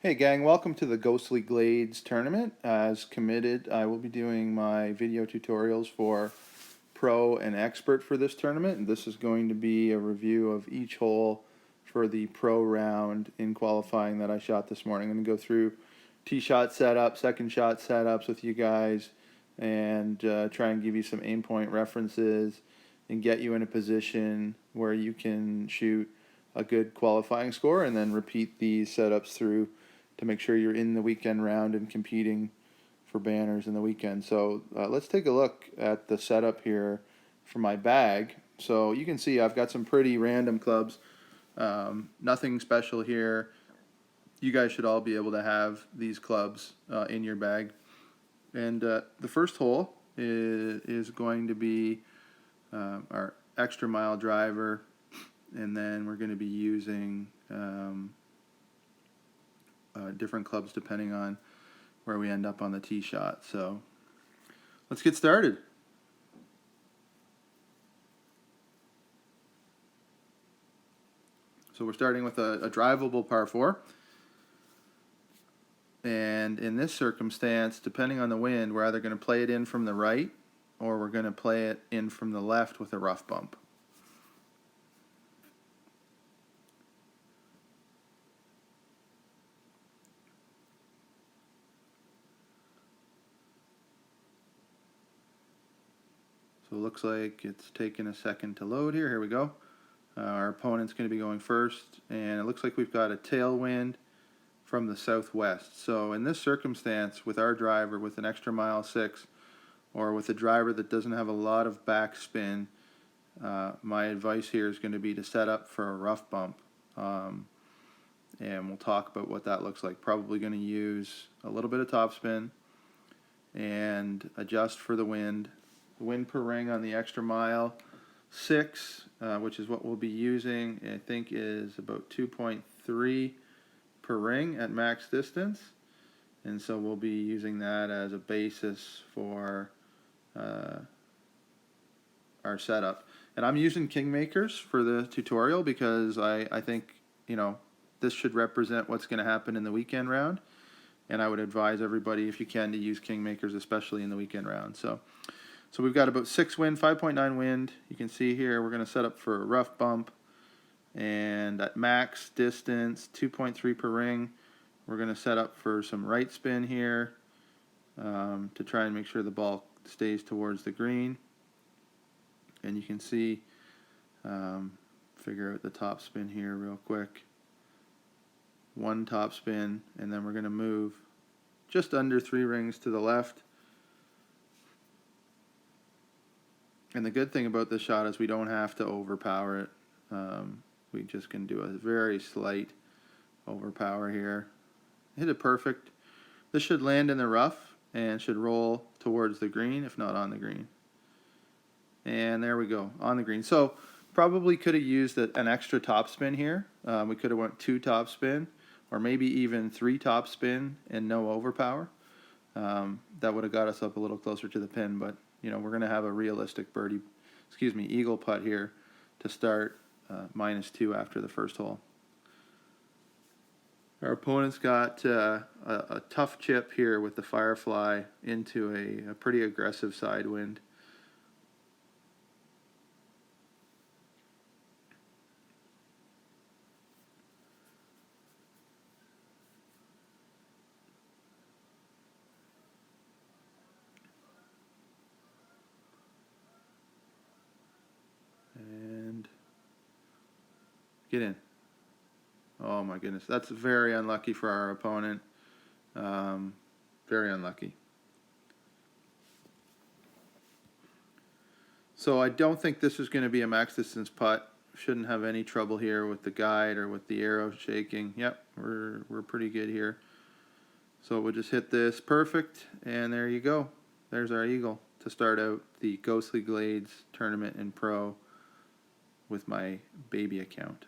Hey gang, welcome to the Ghostly Glades tournament. As committed, I will be doing my video tutorials for Pro and Expert for this tournament. And this is going to be a review of each hole for the Pro round in qualifying that I shot this morning. I'm going to go through tee shot setup, second shot setups with you guys, and try and give you some aim point references and get you in a position where you can shoot a good qualifying score and then repeat these setups through to make sure you're in the weekend round and competing for banners in the weekend. So let's take a look at the setup here for my bag. So you can see I've got some pretty random clubs. Nothing special here. You guys should all be able to have these clubs in your bag. And the first hole is going to be our extra mile driver, and then we're going to be using different clubs depending on where we end up on the tee shot. So let's get started. So we're starting with a drivable par 4. And in this circumstance, depending on the wind, we're either going to play it in from the right or we're going to play it in from the left with a rough bump. So it looks like it's taking a second to load here. Here we go. Our opponent's going to be going first, and it looks like we've got a tailwind from the southwest. So in this circumstance, with our driver with an extra mile 6, or with a driver that doesn't have a lot of backspin, my advice here is going to be to set up for a rough bump. And we'll talk about what that looks like. Probably going to use a little bit of topspin and adjust for the wind. The wind per ring on the extra mile 6, which is what we'll be using, I think is about 2.3 per ring at max distance. And so we'll be using that as a basis for our setup. And I'm using Kingmakers for the tutorial because I think, this should represent what's going to happen in the weekend round. And I would advise everybody, if you can, to use Kingmakers, especially in the weekend round. So we've got about 6 wind, 5.9 wind. You can see here we're going to set up for a rough bump. And at max distance, 2.3 per ring, we're going to set up for some right spin here to try and make sure the ball stays towards the green. And you can see, figure out the top spin here real quick. One top spin, and then we're going to move just under 3 rings to the left. And the good thing about this shot is we don't have to overpower it. We just can do a very slight overpower here. Hit it perfect. This should land in the rough and should roll towards the green, if not on the green. And there we go, on the green. So probably could have used an extra topspin here. We could have went 2 topspin, or maybe even 3 topspin and no overpower. That would have got us up a little closer to the pin, but we're going to have a realistic eagle putt here to start -2 after the first hole. Our opponent's got a tough chip here with the Firefly into a pretty aggressive side wind. And get in. Oh my goodness, that's very unlucky for our opponent. Very unlucky. So I don't think this is going to be a max distance putt. Shouldn't have any trouble here with the guide or with the arrow shaking. Yep, we're pretty good here. So we'll just hit this perfect, and there you go. There's our eagle to start out the Ghostly Glades tournament in Pro with my baby account.